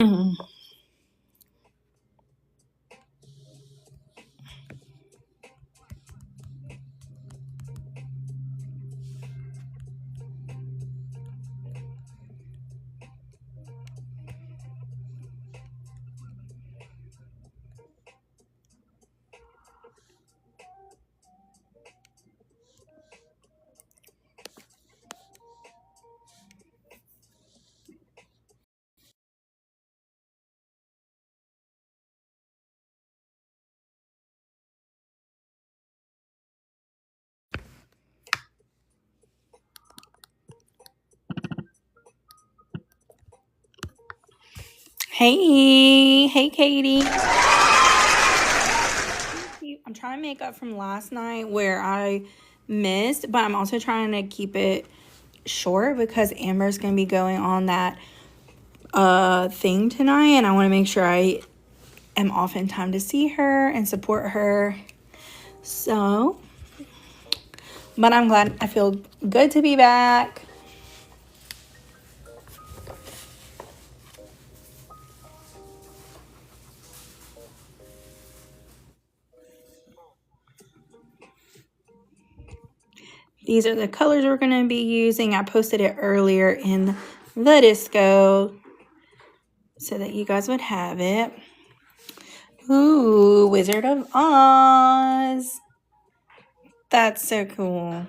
Mhm. Hey, Katie. I'm trying to make up from last night where I missed, but I'm also trying to keep it short because Amber's going to be going on that thing tonight, and I want to make sure I am off in time to see her and support her. So, but I'm glad. I feel good to be back. These are the colors we're going to be using. I posted it earlier in the disco so that you guys would have it. Ooh, Wizard of Oz. That's so cool.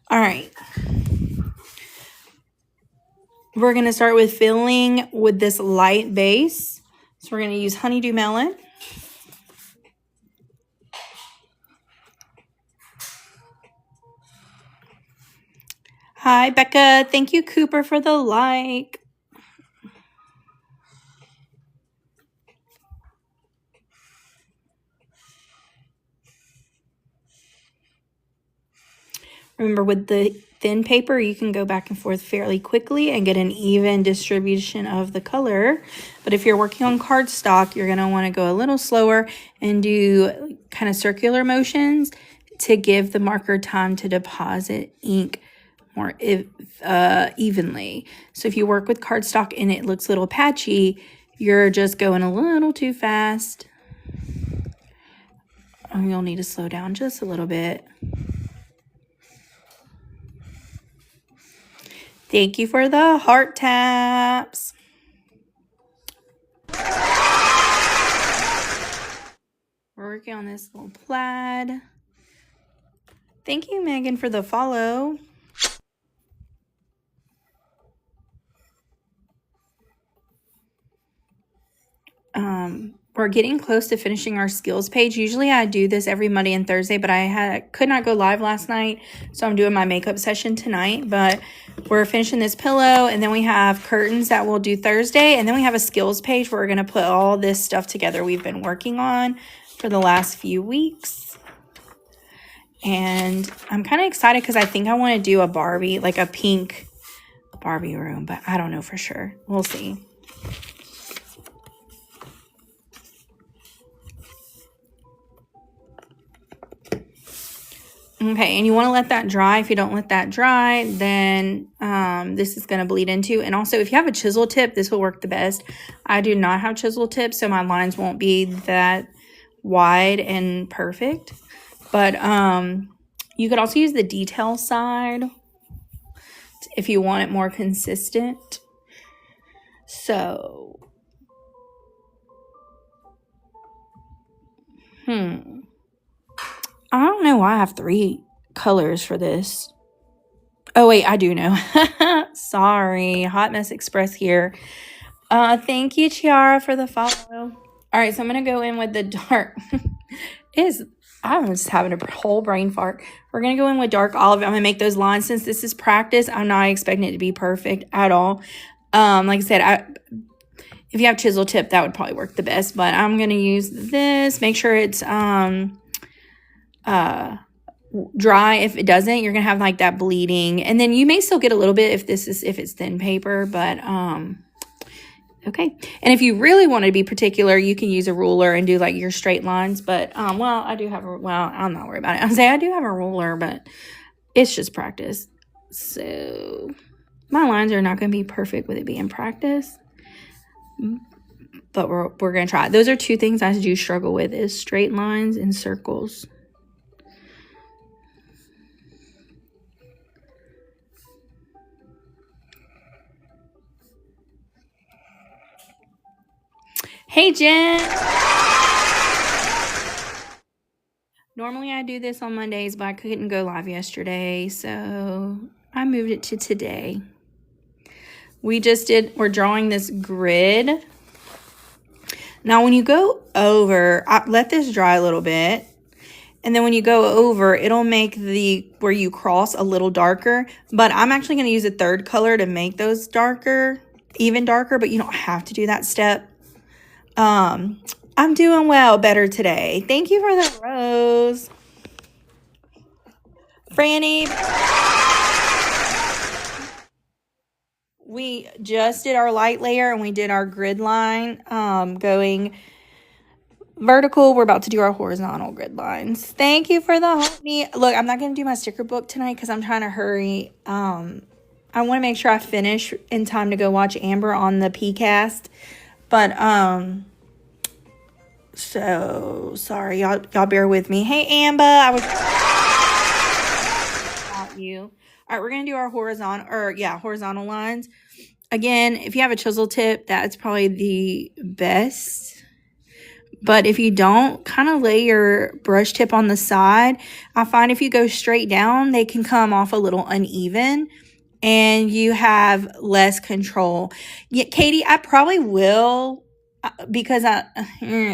All right. We're going to start with filling with this light base. So we're going to use Honeydew Melon. Hi, Becca. Thank you, Cooper, for the like. Remember, with the thin paper, you can go back and forth fairly quickly and get an even distribution of the color. But if you're working on cardstock, you're going to want to go a little slower and do kind of circular motions to give the marker time to deposit ink more evenly. So if you work with cardstock and it looks a little patchy, you're just going a little too fast. And you'll need to slow down just a little bit. Thank you for the heart taps. We're working on this little plaid. Thank you, Megan, for the follow. We're getting close to finishing our skills page. Usually I do this every Monday and Thursday, but I could not go live last night, so I'm doing my makeup session tonight. But we're finishing this pillow, and then we have curtains that we'll do Thursday, and then we have a skills page where we're going to put all this stuff together we've been working on for the last few weeks. And I'm kind of excited because I think I want to do a Barbie, like a pink Barbie room, but I don't know for sure. We'll see. Okay, and you want to let that dry. If you don't let that dry, then this is going to bleed into. And also, if you have a chisel tip, this will work the best. I do not have chisel tips, so my lines won't be that wide and perfect. But you could also use the detail side if you want it more consistent. So, I don't know why I have 3 colors for this. Oh, wait, I do know. Sorry. Hot Mess Express here. Thank you, Chiara, for the follow. All right, so I'm going to go in with the dark. I'm just having a whole brain fart. We're going to go in with dark olive. I'm going to make those lines. Since this is practice, I'm not expecting it to be perfect at all. Like I said, if you have chisel tip, that would probably work the best. But I'm going to use this. Make sure it's dry. If it doesn't, you're gonna have like that bleeding, and then you may still get a little bit if it's thin paper, but okay. And if you really want to be particular, you can use a ruler and do like your straight lines, but I'm not worried about it. I do have a ruler, but it's just practice. So My lines are not going to be perfect with it being practice, but we're going to try. Those are two things I do struggle with, is straight lines and circles. Hey, Jen. Normally I do this on Mondays, but I couldn't go live yesterday, so I moved it to today. We're drawing this grid. Now, when you go over, let this dry a little bit. And then when you go over, it'll make where you cross a little darker. But I'm actually going to use a third color to make those darker, even darker, but you don't have to do that step. I'm doing better today. Thank you for the rose. Franny. We just did our light layer and we did our grid line going vertical. We're about to do our horizontal grid lines. Thank you for the homie. Look, I'm not going to do my sticker book tonight because I'm trying to hurry. I want to make sure I finish in time to go watch Amber on the PCast. But, so sorry. Y'all bear with me. Hey, Amber. I was about you. All right, we're going to do our horizontal lines. Again, if you have a chisel tip, that's probably the best. But if you don't, kind of lay your brush tip on the side. I find if you go straight down, they can come off a little uneven and you have less control. Yeah, Katie, I probably will because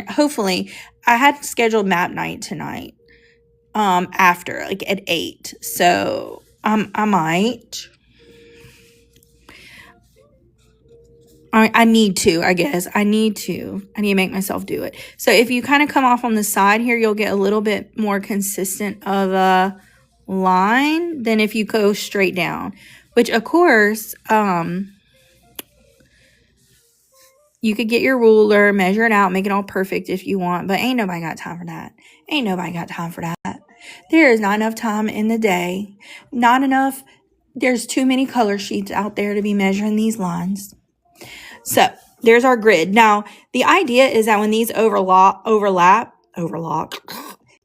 hopefully I had scheduled map night tonight after like at 8. So I might. I need to, I guess. I need to make myself do it. So if you kind of come off on the side here, you'll get a little bit more consistent of a line than if you go straight down. Which, of course, you could get your ruler, measure it out, make it all perfect if you want. But ain't nobody got time for that. Ain't nobody got time for that. There is not enough time in the day. Not enough. There's too many color sheets out there to be measuring these lines. So there's our grid. Now, the idea is that when these overlap,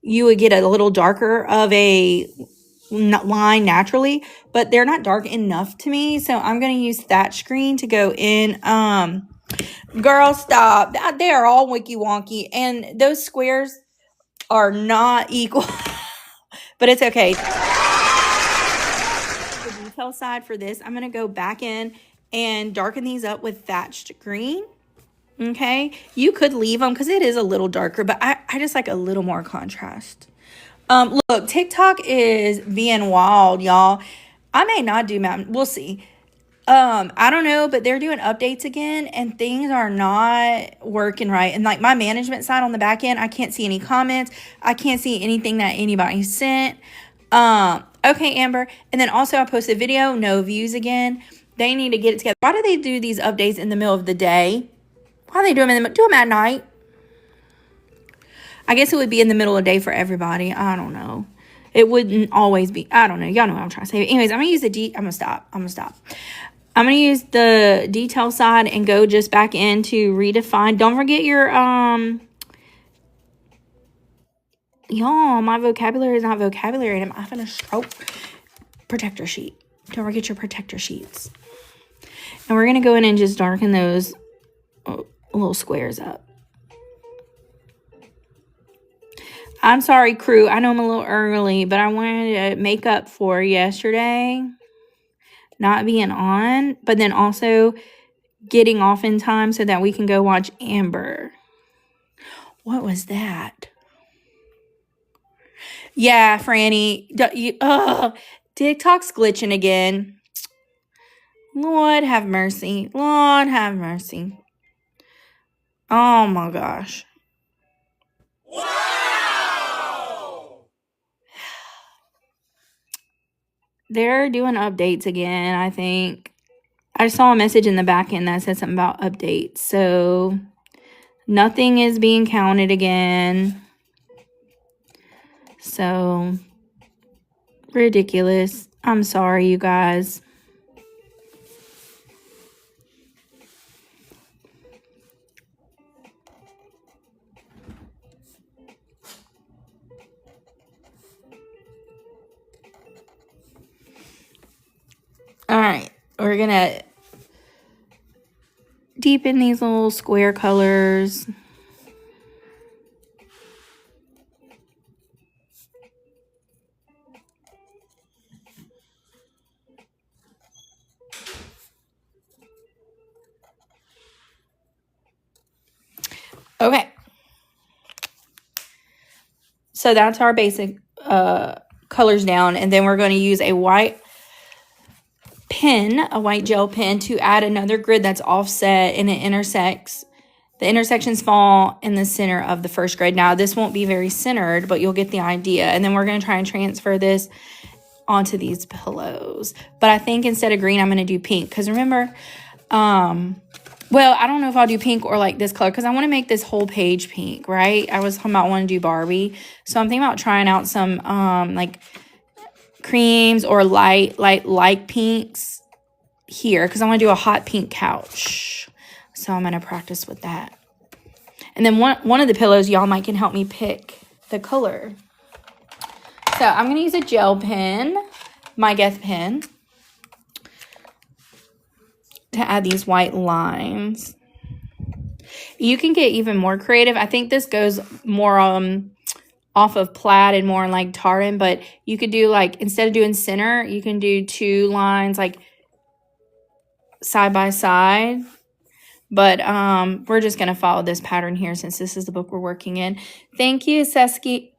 you would get a little darker of a line naturally, but they're not dark enough to me. So I'm going to use thatch screen to go in. Girl, stop. They are all wonky wonky. And those squares are not equal, but it's okay. The detail side for this, I'm going to go back in and darken these up with thatched green. Okay, you could leave them because it is a little darker, but I just like a little more contrast. Look, TikTok is being wild, y'all. I may not do mountain. We'll see. I don't know, but they're doing updates again and things are not working right. And like my management side on the back end, I can't see any comments. I can't see anything that anybody sent. Okay, Amber. And then also I posted a video, no views again. They need to get it together. Why do they do these updates in the middle of the day? Why do they do them at night? I guess it would be in the middle of the day for everybody. I don't know. It wouldn't always be. I don't know. Y'all know what I'm trying to say. Anyways, I'm going to use I'm going to stop. I'm going to use the detail side and go just back into redefine. Don't forget your, y'all, my vocabulary is not vocabulary. And I'm having a stroke. Protector sheet. Don't forget your protector sheets. And we're going to go in and just darken those little squares up. I'm sorry, crew. I know I'm a little early, but I wanted to make up for yesterday not being on, but then also getting off in time so that we can go watch Amber. What was that? Yeah, Franny. TikTok's glitching again. Lord have mercy. Lord have mercy. Oh my gosh. Wow! They're doing updates again, I think. I saw a message in the back end that said something about updates. So nothing is being counted again. So ridiculous. I'm sorry, you guys. All right, we're gonna deepen these little square colors. Okay. So that's our basic colors down. And then we're going to use a white pen, a white gel pen, to add another grid that's offset and it intersects. The intersections fall in the center of the first grid. Now, this won't be very centered, but you'll get the idea. And then we're going to try and transfer this onto these pillows. But I think instead of green, I'm going to do pink. Because remember, well, I don't know if I'll do pink or like this color because I want to make this whole page pink, right? I was talking about wanting to do Barbie. So I'm thinking about trying out some like creams or light pinks here because I want to do a hot pink couch. So I'm going to practice with that. And then one of the pillows, y'all might can help me pick the color. So I'm going to use a gel pen, my Guess pen, to add these white lines. You can get even more creative. I think this goes more off of Plaid and more like tartan, but you could do like, instead of doing center, you can do 2 lines like side by side. But we're just going to follow this pattern here since this is the book we're working in. Thank you, Saskiam,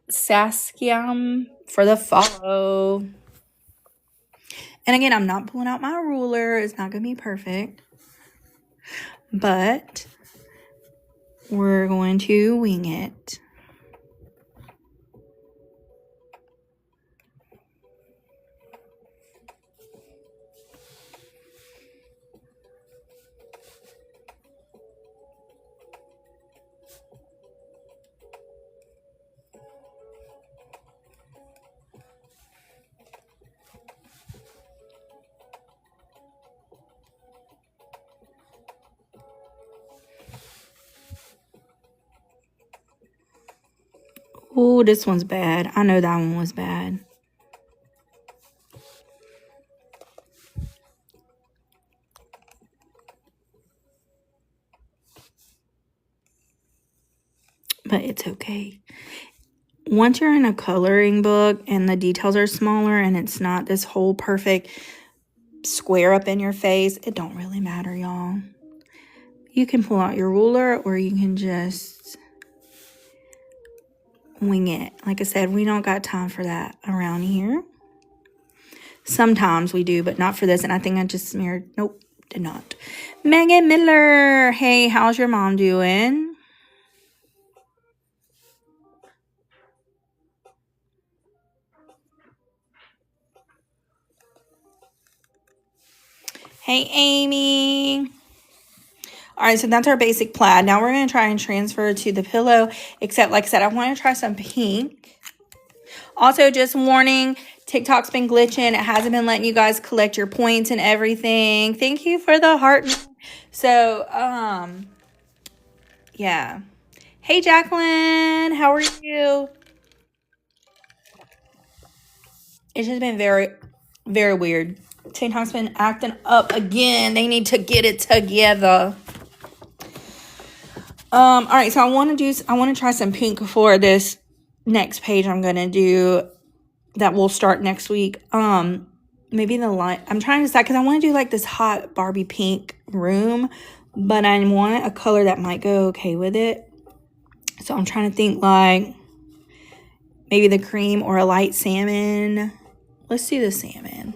for the follow. And again, I'm not pulling out my ruler. It's not going to be perfect. But we're going to wing it. Oh, this one's bad. I know that one was bad. But it's okay. Once you're in a coloring book and the details are smaller and it's not this whole perfect square up in your face, it don't really matter, y'all. You can pull out your ruler or you can just wing it. Like I said, we don't got time for that around here. Sometimes we do, but not for this. And I think I just smeared. Nope, did not. Megan Miller. Hey, how's your mom doing? Hey, Amy. All right, so that's our basic plaid. Now we're going to try and transfer to the pillow, except like I said, I want to try some pink. Also, just warning, TikTok's been glitching. It hasn't been letting you guys collect your points and everything. Thank you for the heart. So, yeah. Hey, Jacqueline, how are you? It's just been very, very weird. TikTok's been acting up again. They need to get it together. All right, so I want to try some pink for this next page I'm going to do that will start next week. Maybe the line, I'm trying to decide because I want to do like this hot Barbie pink room, but I want a color that might go okay with it. So I'm trying to think like maybe the cream or a light salmon. Let's do the salmon.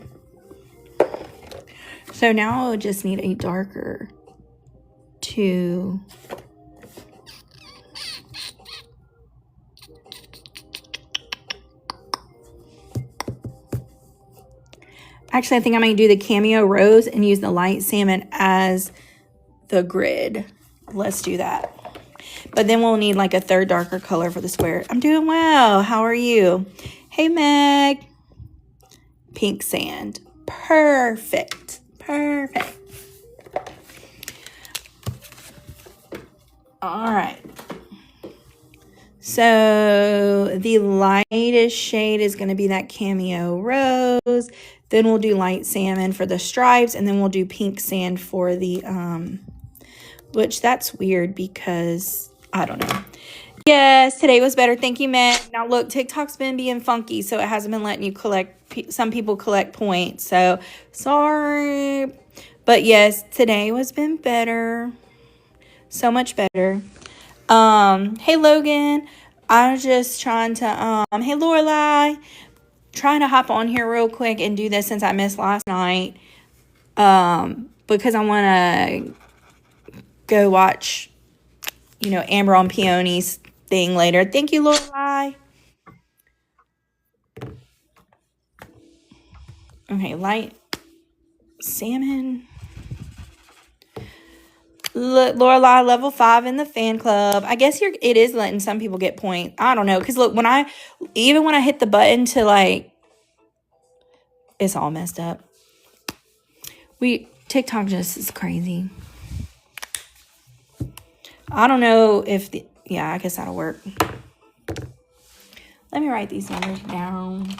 So now I'll just need a darker to actually, I think I might do the cameo rose and use the light salmon as the grid. Let's do that. But then we'll need like a third darker color for the square. I'm doing well. How are you? Hey, Meg. Pink sand. Perfect. Perfect. All right. So the lightest shade is going to be that Cameo Rose. Then we'll do light salmon for the stripes, and then we'll do pink sand for the, which that's weird because, I don't know. Yes, today was better. Thank you, Meg. Now, look, TikTok's been being funky, so it hasn't been letting you some people collect points. So, sorry. But, yes, today was been better. So much better. Hey, Logan. I was just trying to, hey, Lorelai. Trying to hop on here real quick and do this since I missed last night. Because I want to go watch, Amber on Peony's thing later. Thank you, Lorelai. Okay, light salmon. Look, Lorelai, level 5 in the fan club. I guess it is letting some people get points. I don't know, because look, even when I hit the button to it's all messed up. TikTok just is crazy. I don't know if I guess that'll work. Let me write these numbers down.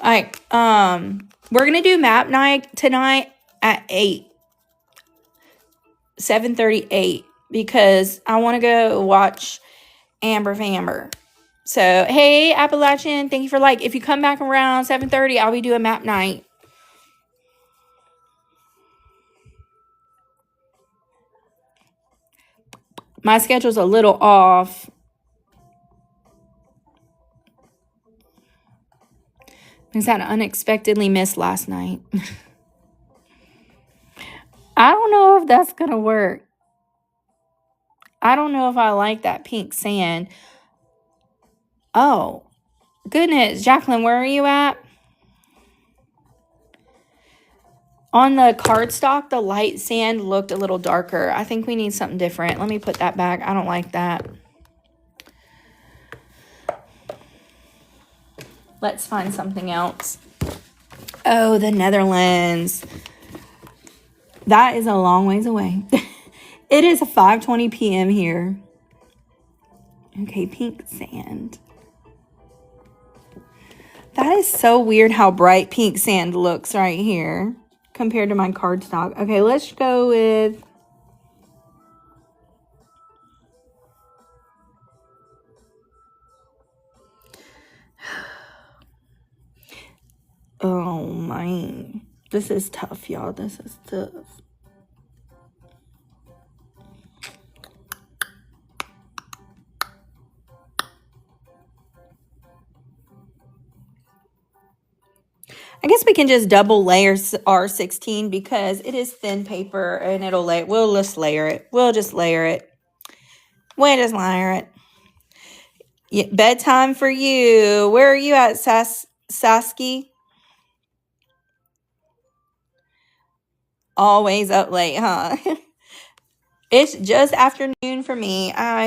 All right, we're gonna do map night tonight at 7:38 because I want to go watch Amber Famber. So, hey, Appalachian, thank you for if you come back around 7:30, I'll be doing map night. My schedule's a little off. Because I unexpectedly missed last night. I don't know if that's going to work. I don't know if I like that pink sand. Oh, goodness. Jacqueline, where are you at? On the cardstock, the light sand looked a little darker. I think we need something different. Let me put that back. I don't like that. Let's find something else. Oh, the Netherlands. That is a long ways away. It is 5:20 p.m. here. Okay, pink sand. That is so weird how bright pink sand looks right here compared to my cardstock. Okay, let's go with... Oh, my. This is tough, y'all. This is tough. I guess we can just double layer R16 because it is thin paper and we'll just layer it. We'll just layer it. Yeah, bedtime for you. Where are you at, Sasky? Always up late, huh? It's just afternoon for me. I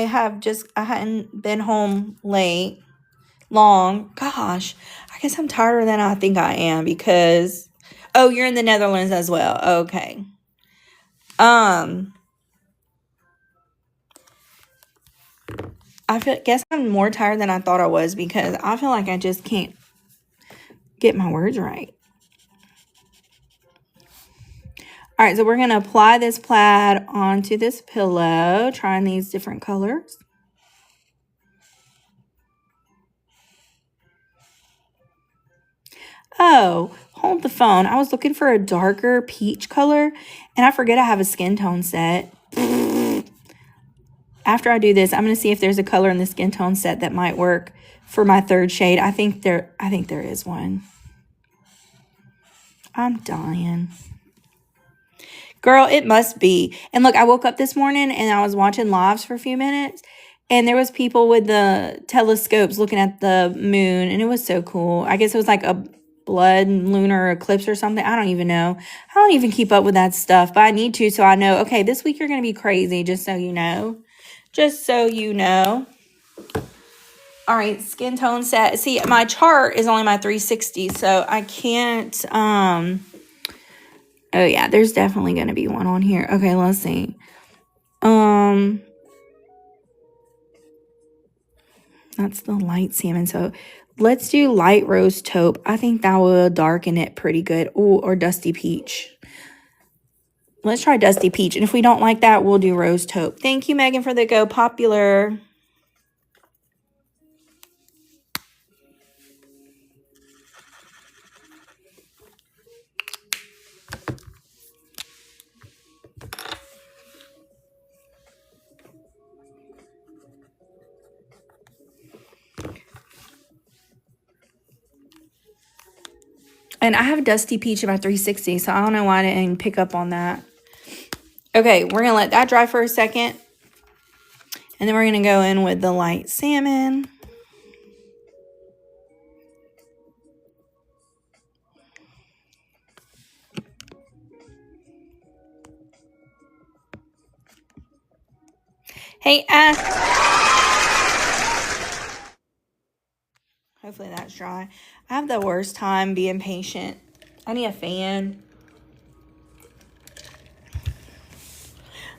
hadn't been home long. Gosh, I guess I'm tired than I think I am because, oh, you're in the Netherlands as well. Okay. Guess I'm more tired than I thought I was because I feel like I just can't get my words right. All right, so we're going to apply this plaid onto this pillow, trying these different colors. Oh, hold the phone. I was looking for a darker peach color, and I forget I have a skin tone set. After I do this, I'm going to see if there's a color in the skin tone set that might work for my third shade. I think there is one. I'm dying. Girl, it must be. And look, I woke up this morning and I was watching lives for a few minutes. And there was people with the telescopes looking at the moon. And it was so cool. I guess it was like a blood lunar eclipse or something. I don't even know. I don't even keep up with that stuff. But I need to so I know, okay, this week you're going to be crazy. Just so you know. Just so you know. All right, skin tone set. See, my chart is only my 360. So I can't... Oh, yeah, there's definitely going to be one on here. Okay, let's see. That's the light salmon. So let's do light rose taupe. I think that will darken it pretty good. Ooh, or dusty peach. Let's try dusty peach. And if we don't like that, we'll do rose taupe. Thank you, Megan, for the Go Popular. And I have Dusty Peach in my 360, so I don't know why I didn't pick up on that. Okay, we're going to let that dry for a second. And then we're going to go in with the light salmon. Hey, Ash. Hopefully that's dry. I have the worst time being patient. I need a fan.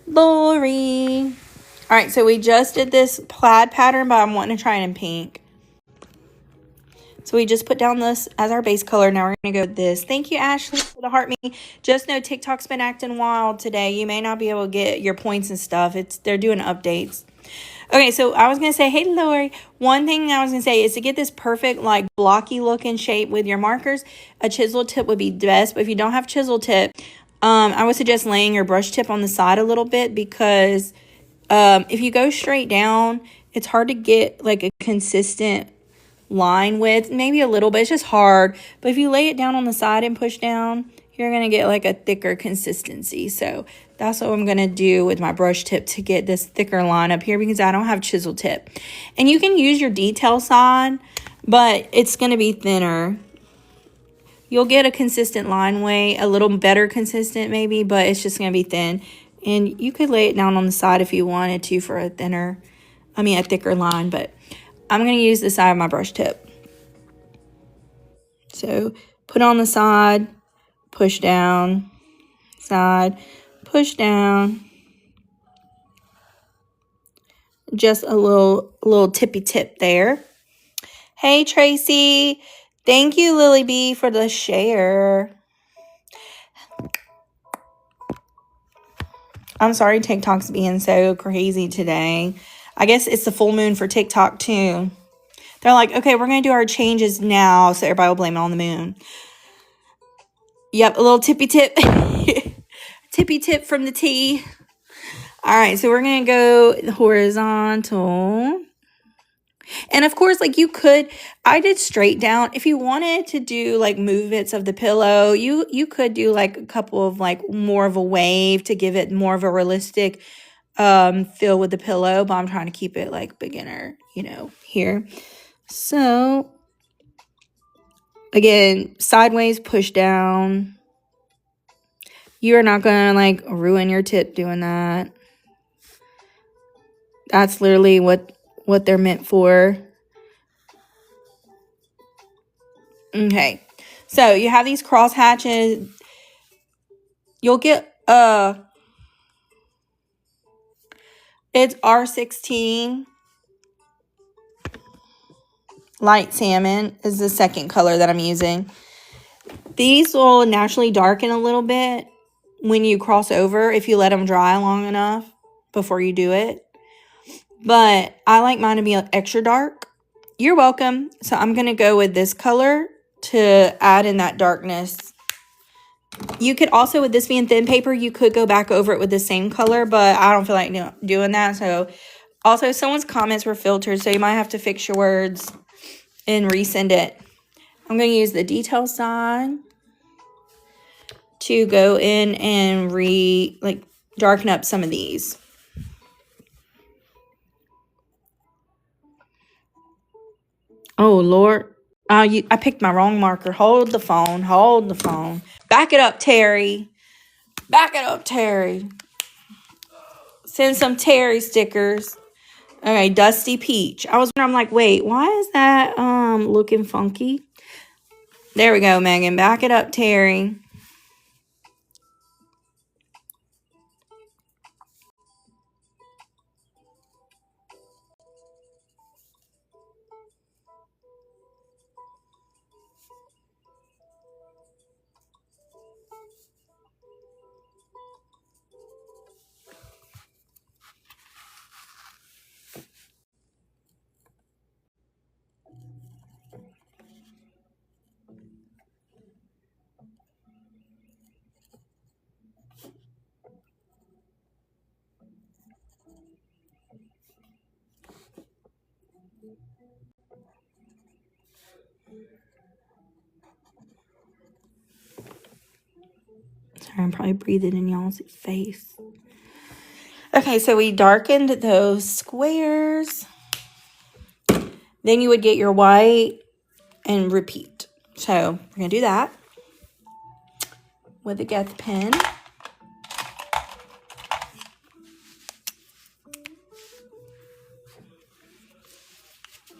Lori. All right, so we just did this plaid pattern, but I'm wanting to try it in pink. So we just put down this as our base color. Now we're going to go with this. Thank you, Ashley, for the heart me. Just know TikTok's been acting wild today. You may not be able to get your points and stuff. They're doing updates. Okay, so I was going to say, hey, Lori, one thing I was going to say is to get this perfect, like, blocky looking shape with your markers, a chisel tip would be best. But if you don't have chisel tip, I would suggest laying your brush tip on the side a little bit because if you go straight down, it's hard to get, like, a consistent line width. Maybe a little bit. It's just hard. But if you lay it down on the side and push down, you're going to get, like, a thicker consistency. So that's what I'm going to do with my brush tip to get this thicker line up here because I don't have chisel tip. And you can use your detail side, but it's going to be thinner. You'll get a consistent line weight, a little better consistent maybe, but it's just going to be thin. And you could lay it down on the side if you wanted to for a thicker line, but I'm going to use the side of my brush tip. So put on the side, push down, side, push down. Just a little tippy tip there. Hey, Tracy. Thank you, Lily B, for the share. I'm sorry TikTok's being so crazy today. I guess it's the full moon for TikTok, too. They're like, okay, we're going to do our changes now, so everybody will blame it on the moon. Yep, a little tippy tip. Tippy tip from the T. All right, so we're going to go horizontal. And of course, like I did straight down. If you wanted to do like movements of the pillow, you could do like a couple of like more of a wave to give it more of a realistic feel with the pillow. But I'm trying to keep it like beginner, here. So again, sideways push down. You are not going to like ruin your tip doing that. That's literally what they're meant for. Okay. So you have these cross hatches. You'll get it's R16. Light salmon is the second color that I'm using. These will naturally darken a little bit when you cross over if you let them dry long enough before you do it. But I like mine to be extra dark. You're welcome. So I'm going to go with this color to add in that darkness. You could also, with this being thin paper, you could go back over it with the same color, but I don't feel like doing that. So also someone's comments were filtered, so you might have to fix your words and resend it. I'm going to use the detail side to go in and darken up some of these. Oh, Lord. I picked my wrong marker. Hold the phone. Hold the phone. Back it up, Terry. Back it up, Terry. Send some Terry stickers. Okay, Dusty Peach. I'm like, wait, why is that looking funky? There we go, Megan. Back it up, Terry. Sorry, I'm probably breathing in y'all's face. Okay, so we darkened those squares. Then you would get your white and repeat. So we're going to do that with the Geth pen.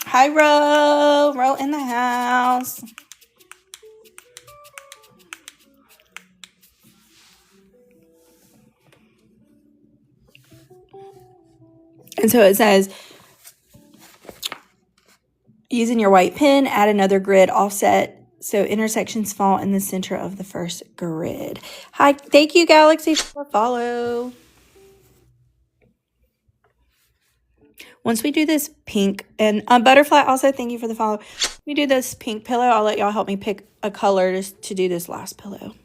Hi, Ro. Ro in the house. And so it says, using your white pen, add another grid offset so intersections fall in the center of the first grid. Hi, thank you, Galaxy, for the follow. Once we do this pink, and Butterfly also, thank you for the follow. We do this pink pillow. I'll let y'all help me pick a color just to do this last pillow.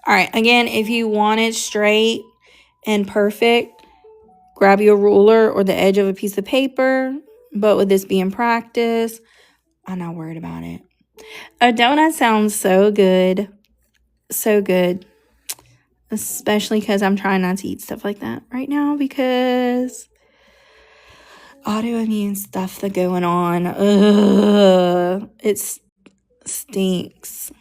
All right, again, if you want it straight and perfect, grab your ruler or the edge of a piece of paper. But with this being practice, I'm not worried about it. A donut sounds so good. So good. Especially because I'm trying not to eat stuff like that right now because autoimmune stuff that's going on. Ugh, it stinks.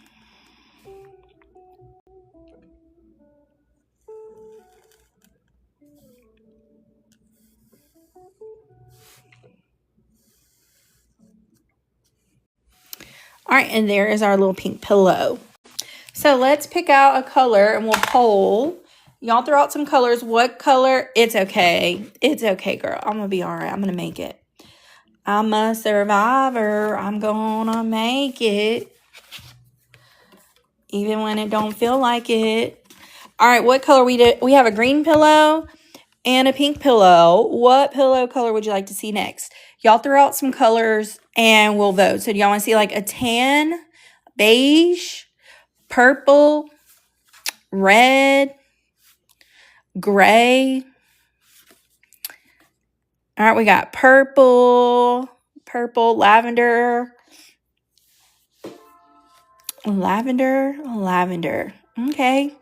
All right, and there is our little pink pillow. So let's pick out a color and we'll poll. Y'all throw out some colors. What color? It's okay. It's okay, girl. I'm going to be all right. I'm going to make it. I'm a survivor. I'm going to make it. Even when it don't feel like it. All right, what color we did? We have a green pillow and a pink pillow. What pillow color would you like to see next? Y'all throw out some colors and we'll vote. So do y'all want to see like a tan, beige, purple, red, gray? All right, we got purple, lavender, lavender. Okay.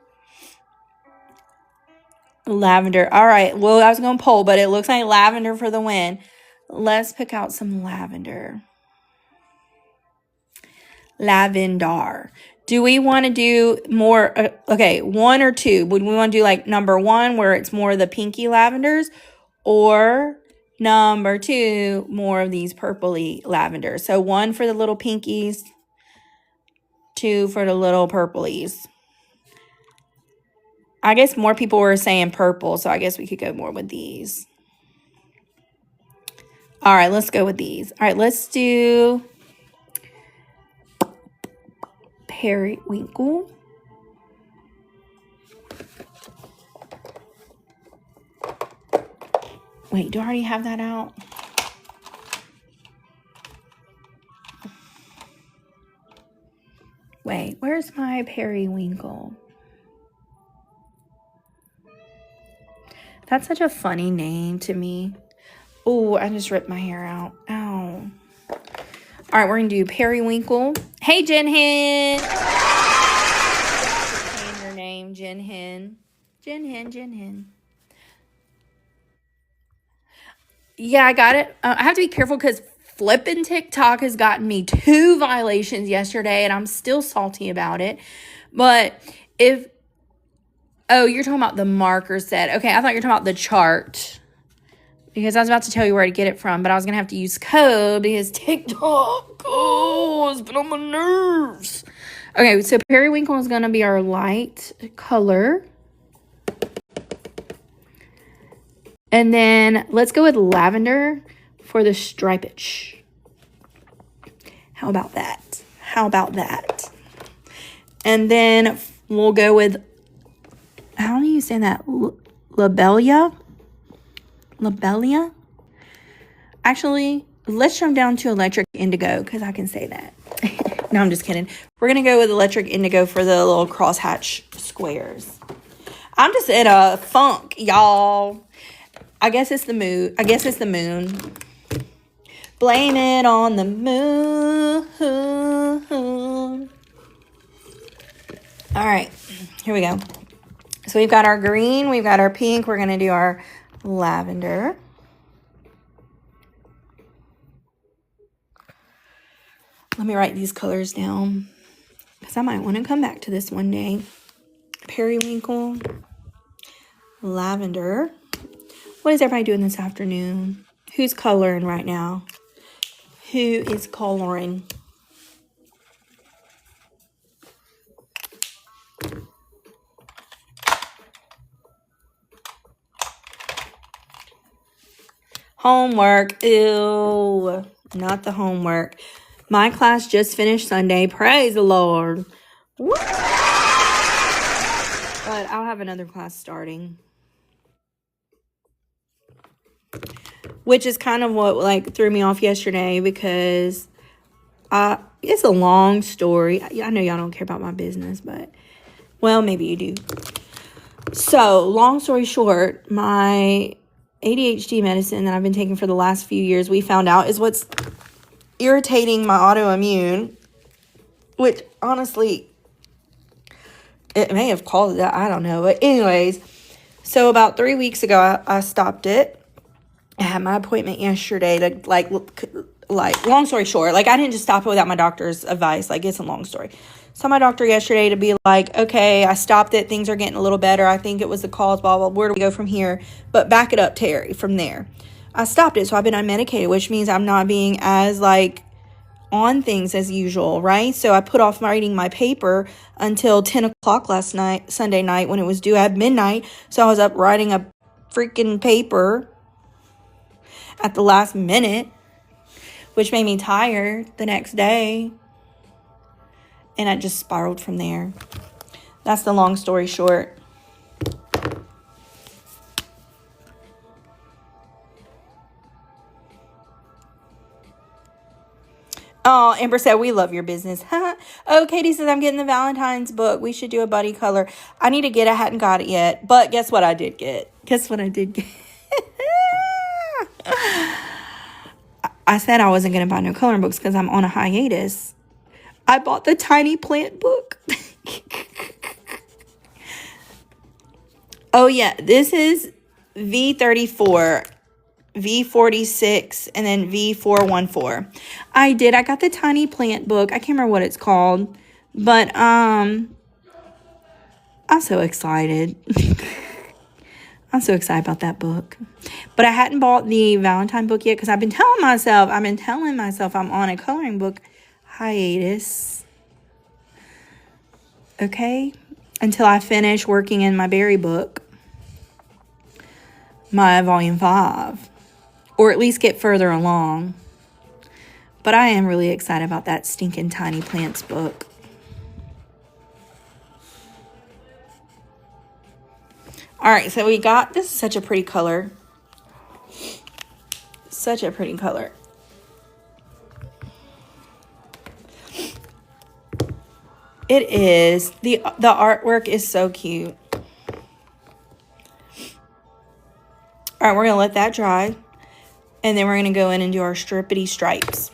Lavender. All right. Well, I was going to poll, but it looks like lavender for the win. Let's pick out some lavender. Lavender. Do we want to do more? Okay, 1 or 2. Would we want to do like number 1 where it's more of the pinky lavenders, or number 2 more of these purpley lavenders? So 1 for the little pinkies, 2 for the little purplies. I guess more people were saying purple, so I guess we could go more with these. All right, let's go with these. All right, let's do periwinkle. Wait, do I already have that out? Wait, where's my periwinkle? That's such a funny name to me. Oh, I just ripped my hair out. Ow. All right, we're going to do periwinkle. Hey, Jen Hen. Change your name, Jen Hen. Jen Hen. Yeah, I got it. I have to be careful because flipping TikTok has gotten me 2 violations yesterday, and I'm still salty about it. But if... Oh, you're talking about the marker set. Okay, I thought you were talking about the chart. Because I was about to tell you where to get it from, but I was going to have to use code because TikTok, it's been on my nerves. Okay, so periwinkle is going to be our light color. And then let's go with lavender for the stripage. How about that? And then we'll go with, how do you say that? Lobelia? Actually, let's jump down to electric indigo because I can say that. No, I'm just kidding. We're going to go with electric indigo for the little crosshatch squares. I'm just in a funk, y'all. I guess it's the moon. Blame it on the moon. All right, here we go. So we've got our green, we've got our pink. We're going to do our lavender. Let me write these colors down because I might want to come back to this one day. Periwinkle, lavender. What is everybody doing this afternoon? Who's coloring right now? Who is coloring? Homework. Ew. Not the homework. My class just finished Sunday. Praise the Lord. Woo! But I'll have another class starting. Which is kind of what like threw me off yesterday because it's a long story. I know y'all don't care about my business, but well, maybe you do. So, long story short, my ADHD medicine that I've been taking for the last few years, we found out is what's irritating my autoimmune, which honestly, it may have caused that. I don't know. But anyways, so about 3 weeks ago, I stopped it. I had my appointment yesterday to like, long story short, like I didn't just stop it without my doctor's advice. Like it's a long story. Saw my doctor yesterday to be like, okay, I stopped it. Things are getting a little better. I think it was the cause, blah, blah. Where do we go from here? But back it up, Terry, from there. I stopped it. So I've been unmedicated, which means I'm not being as like on things as usual, right? So I put off writing my paper until 10 o'clock last night, Sunday night, when it was due at midnight. So I was up writing a freaking paper at the last minute, which made me tired the next day. And I just spiraled from there. That's the long story short. Oh, Amber said, we love your business. Oh, Katie says, I'm getting the Valentine's book. We should do a buddy color. I need to get it. I hadn't got it yet. But guess what I did get? I said I wasn't going to buy no coloring books because I'm on a hiatus. I bought the tiny plant book. Oh, yeah. This is V34, V46, and then V414. I got the tiny plant book. I can't remember what it's called. But, I'm so excited. I'm so excited about that book. But I hadn't bought the Valentine book yet because I've been telling myself I'm on a coloring book hiatus. Okay? Until I finish working in my berry book. My volume 5. Or at least get further along. But I am really excited about that stinking tiny plants book. Alright, so we got, this is such a pretty color. Such a pretty color. It is. The artwork is so cute. All right, we're going to let that dry. And then we're going to go in and do our strippity stripes.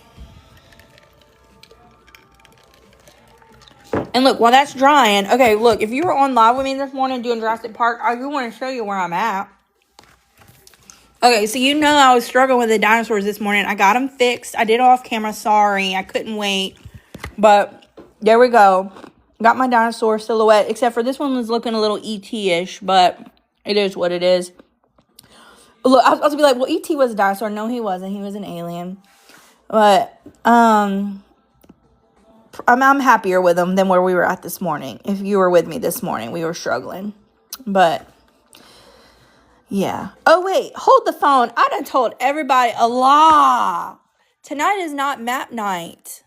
And look, while that's drying, okay, look, if you were on live with me this morning doing Jurassic Park, I do want to show you where I'm at. Okay, so you know I was struggling with the dinosaurs this morning. I got them fixed. I did it off camera. Sorry, I couldn't wait. But there we go. Got my dinosaur silhouette, except for this one was looking a little ET-ish, but it is what it is. Look, I was going to be like, well, ET was a dinosaur. No, he wasn't. He was an alien. But, I'm happier with them than where we were at this morning. If you were with me this morning, we were struggling. But, yeah. Oh, wait. Hold the phone. I done told everybody a lie. Tonight is not map night.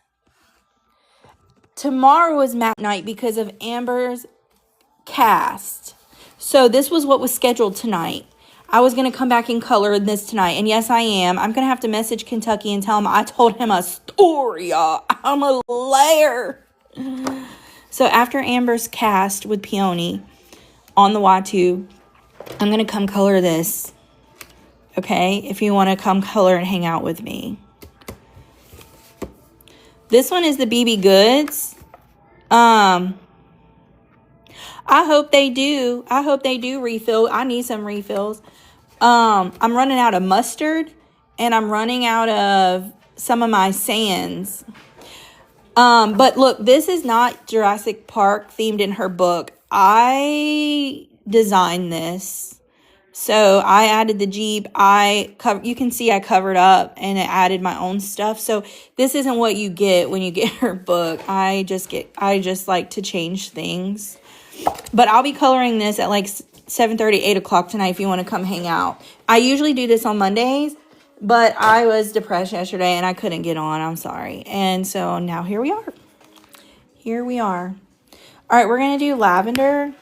Tomorrow is map night because of Amber's cast. So this was what was scheduled tonight. I was going to come back and color this tonight. And yes, I am. I'm going to have to message Kentucky and tell him I told him a story, y'all. I'm a liar. So after Amber's cast with Peony on the Y2. I'm going to come color this. Okay, if you want to come color and hang out with me. This one is the BB Goods. I hope they do. I hope they do refill. I need some refills. I'm running out of mustard, and I'm running out of some of my sands. But look, this is not Jurassic Park themed in her book. I designed this. So I added the Jeep. You can see I covered up and it added my own stuff. So this isn't what you get when you get her book. I just like to change things. But I'll be coloring this at like 7:30, 8 o'clock tonight if you want to come hang out. I usually do this on Mondays, but I was depressed yesterday and I couldn't get on. I'm sorry. And so now here we are. Here we are. All right, we're going to do lavender.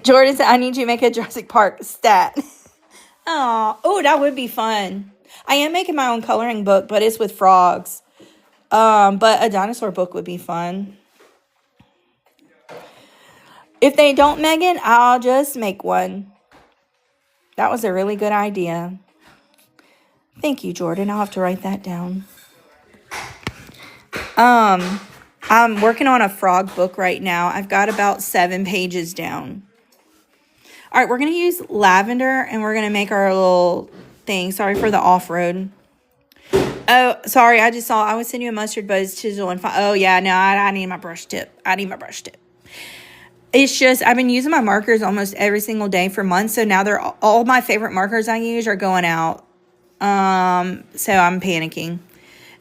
Jordan said, I need you to make a Jurassic Park stat. Oh, that would be fun. I am making my own coloring book, but it's with frogs. But a dinosaur book would be fun. If they don't, Megan, I'll just make one. That was a really good idea. Thank you, Jordan. I'll have to write that down. I'm working on a frog book right now. I've got about 7 pages down. All right, we're going to use lavender, and we're going to make our little thing. Sorry for the off-road. Oh, sorry, I just saw, I was sending you a mustard buzz chisel. Oh, yeah, no, I need my brush tip. It's just, I've been using my markers almost every single day for months, so now all my favorite markers I use are going out. So I'm panicking.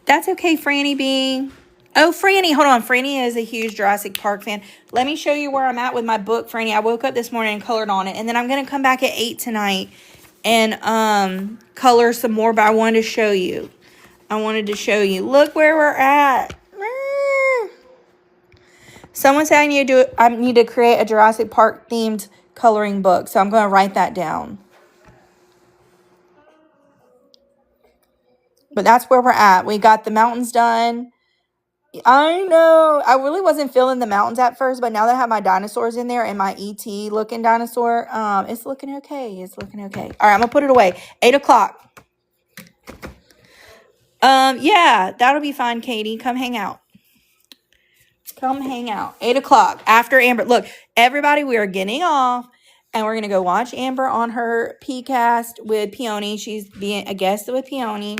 That's okay, Franny B. Oh, Franny, hold on. Franny is a huge Jurassic Park fan. Let me show you where I'm at with my book, Franny. I woke up this morning and colored on it. And then I'm going to come back at 8 tonight and color some more. But I wanted to show you. Look where we're at. Someone said I need to create a Jurassic Park themed coloring book. So I'm going to write that down. But that's where we're at. We got the mountains done. I know. I really wasn't feeling the mountains at first, but now that I have my dinosaurs in there and my ET looking dinosaur, it's looking okay. All right, I'm gonna put it away. 8 o'clock. Yeah, that'll be fine, Katie. Come hang out. 8 o'clock after Amber. Look, everybody, we are getting off, and we're gonna go watch Amber on her PCast with Peony. She's being a guest with Peony.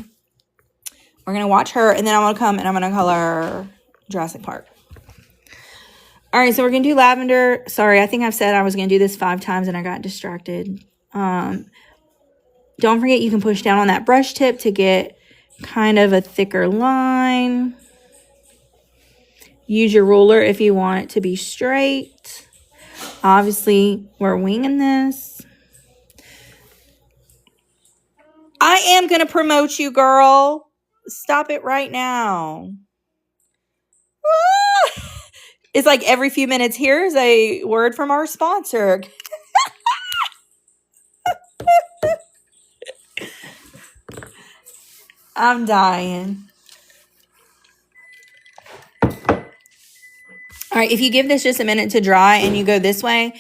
We're going to watch her, and then I'm going to come and I'm going to color Jurassic Park. All right, so we're going to do lavender. Sorry, I think I've said I was going to do this 5 times, and I got distracted. Don't forget you can push down on that brush tip to get kind of a thicker line. Use your ruler if you want it to be straight. Obviously, we're winging this. I am going to promote you, girl. Stop it right now. It's like every few minutes, here's a word from our sponsor. I'm dying. All right, if you give this just a minute to dry and you go this way,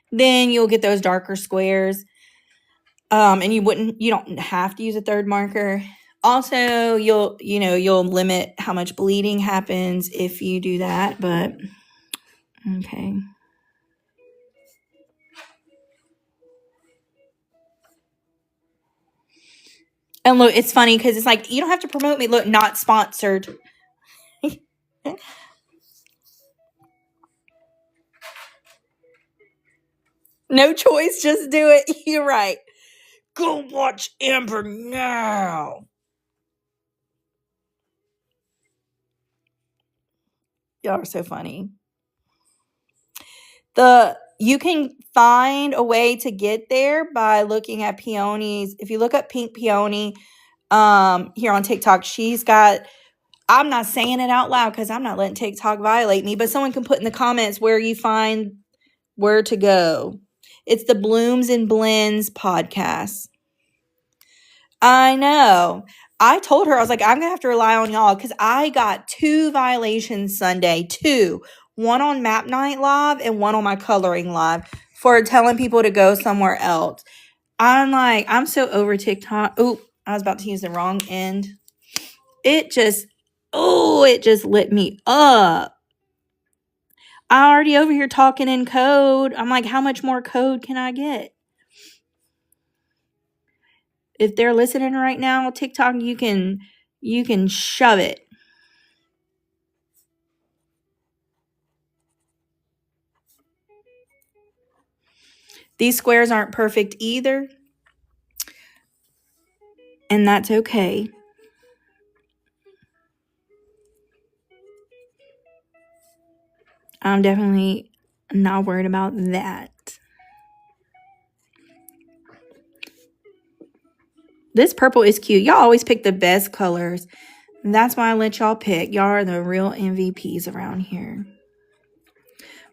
then you'll get those darker squares. And you don't have to use a third marker. Also, you'll limit how much bleeding happens if you do that, but okay. And look, it's funny because it's like, you don't have to promote me. Look, not sponsored. No choice, just do it. You're right. Go watch Amber now. Y'all are so funny. You can find a way to get there by looking at peonies. If you look up Pink Peony here on TikTok, she's got, I'm not saying it out loud because I'm not letting TikTok violate me, but someone can put in the comments where you find where to go. It's the Blooms and Blends podcast. I know. I told her, I was like, I'm going to have to rely on y'all because I got 2 violations Sunday. 2. one on Map Night Live and one on my coloring live for telling people to go somewhere else. I'm so over TikTok. Oh, I was about to use the wrong end. It just lit me up. I'm already over here talking in code. I'm like, how much more code can I get? If they're listening right now, TikTok, you can shove it. These squares aren't perfect either. And that's okay. I'm definitely not worried about that. This purple is cute. Y'all always pick the best colors. And that's why I let y'all pick. Y'all are the real MVPs around here.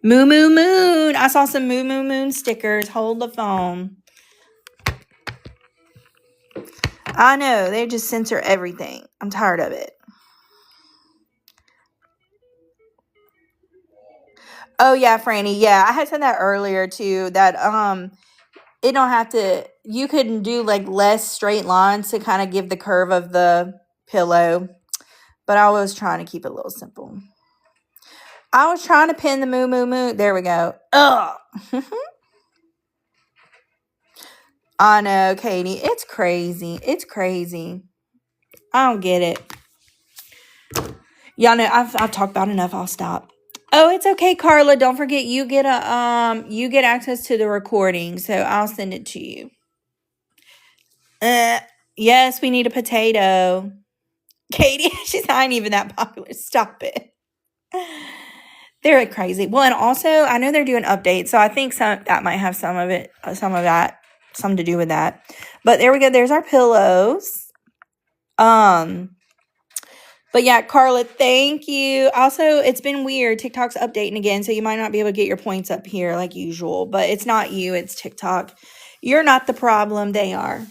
Moo Moo Moon. I saw some Moo Moo Moon stickers. Hold the phone. I know. They just censor everything. I'm tired of it. Oh, yeah, Franny. Yeah, I had said that earlier, too. That, it don't have to, you could do like less straight lines to kind of give the curve of the pillow. But I was trying to keep it a little simple. I was trying to pin the Moo Moo Moo. There we go. Ugh. I know, Katie. It's crazy. It's crazy. I don't get it. Y'all know I've talked about enough. I'll stop. Oh, it's okay, Carla. Don't forget you get access to the recording, so I'll send it to you. Yes, we need a potato. Katie, she's not even that popular. Stop it. They're crazy. Well, and also I know they're doing updates, so I think that might have something to do with that. But there we go. There's our pillows. But yeah, Carla, thank you. Also, it's been weird. TikTok's updating again, so you might not be able to get your points up here like usual. But it's not you, it's TikTok. You're not the problem, they are.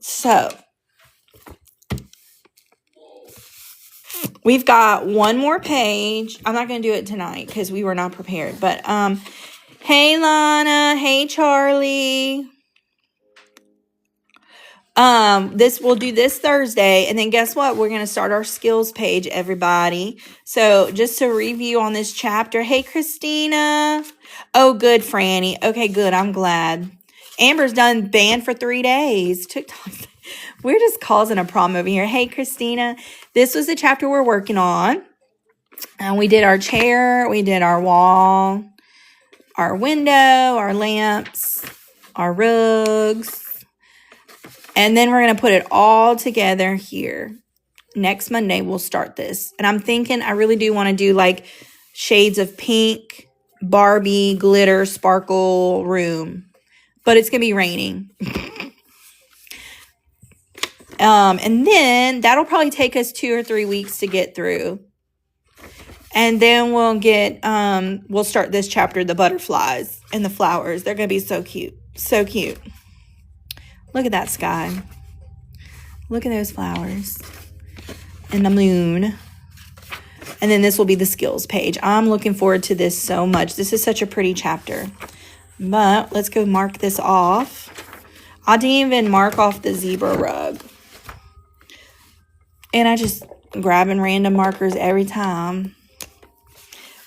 So we've got one more page. I'm not gonna do it tonight because we were not prepared. But hey Lana, hey Charlie. We'll do this Thursday, and then guess what? We're gonna start our skills page, everybody. So just to review on this chapter. Hey, Christina. Oh, good, Franny. Okay, good. I'm glad. Amber's done banned for 3 days. TikTok. We're just causing a problem over here. Hey, Christina. This was the chapter we're working on. And we did our chair, we did our wall, our window, our lamps, our rugs. And then we're going to put it all together here. Next Monday, we'll start this. And I'm thinking I really do want to do like shades of pink, Barbie, glitter, sparkle room. But it's going to be raining. And then that'll probably take us 2 or 3 weeks to get through. And then we'll start this chapter, the butterflies and the flowers. They're going to be so cute. So cute. Look at that sky. Look at those flowers. And the moon. And then this will be the skills page. I'm looking forward to this so much. This is such a pretty chapter. But let's go mark this off. I didn't even mark off the zebra rug. And I just grabbing random markers every time.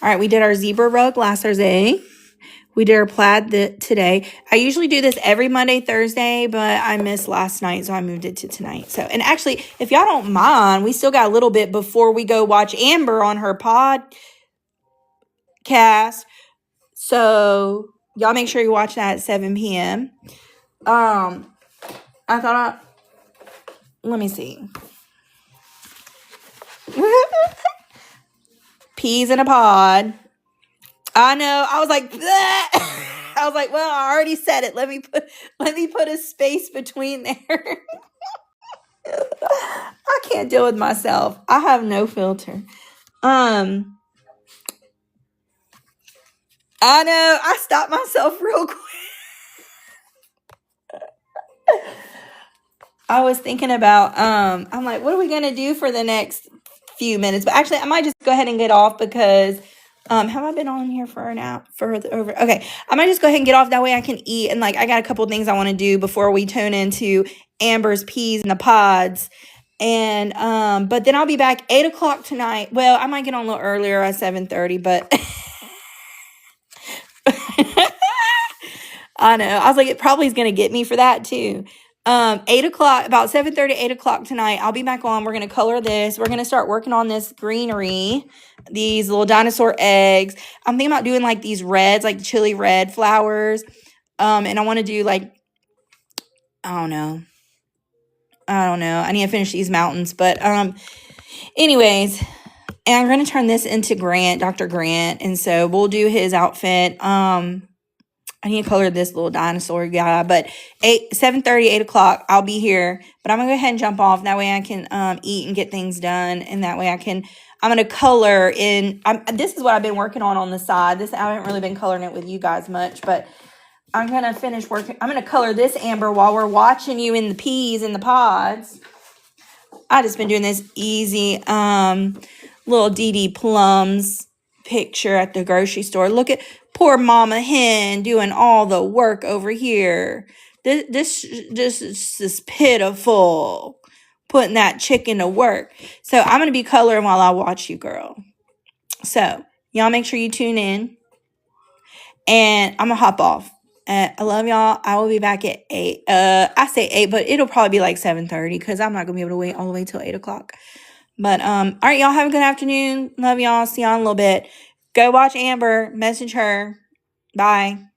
All right, we did our zebra rug last Thursday. We did our plaid today. I usually do this every Monday, Thursday, but I missed last night, so I moved it to tonight. So, and actually, if y'all don't mind, we still got a little bit before we go watch Amber on her podcast. So, y'all make sure you watch that at 7 p.m. Let me see. Peas in a pod. I know. I was like, I was like, well, I already said it. Let me put a space between there. I can't deal with myself. I have no filter. I know. I stopped myself real quick. I was thinking about, I'm like, what are we going to do for the next few minutes. But actually, I might just go ahead and get off because have I been on here for an hour? Okay, I might just go ahead and get off. That way I can eat. And like, I got a couple things I want to do before we tune into Amber's peas in the pods. And but then I'll be back 8 o'clock tonight. Well, I might get on a little earlier at 7:30, but I know. I was like, it probably is gonna get me for that too. 8 o'clock, about 7:30, 8 o'clock tonight. I'll be back on. We're gonna color this. We're gonna start working on this greenery, these little dinosaur eggs. I'm thinking about doing like these reds, like chili red flowers. And I want to do like, I don't know. I need to finish these mountains, but anyways, and I'm going to turn this into Grant, Dr. Grant, and so we'll do his outfit. I need to color this little dinosaur guy, but 7:30, 8 o'clock, I'll be here, but I'm going to go ahead and jump off. That way I can eat and get things done, and that way I'm going to color in. This is what I've been working on the side. I haven't really been coloring it with you guys much, but I'm going to finish working. I'm going to color this Amber while we're watching you in the peas in the pods. I just been doing this easy little Dee Dee Plums picture at the grocery store. Look at poor Mama Hen doing all the work over here. This is pitiful, putting that chicken to work. So I'm going to be coloring while I watch you, girl. So y'all make sure you tune in. And I'm going to hop off. I love y'all. I will be back at 8. I say 8, but it'll probably be like 7:30 because I'm not going to be able to wait all the way till 8 o'clock. But, all right, y'all have a good afternoon. Love y'all. See y'all in a little bit. Go watch Amber. Message her. Bye.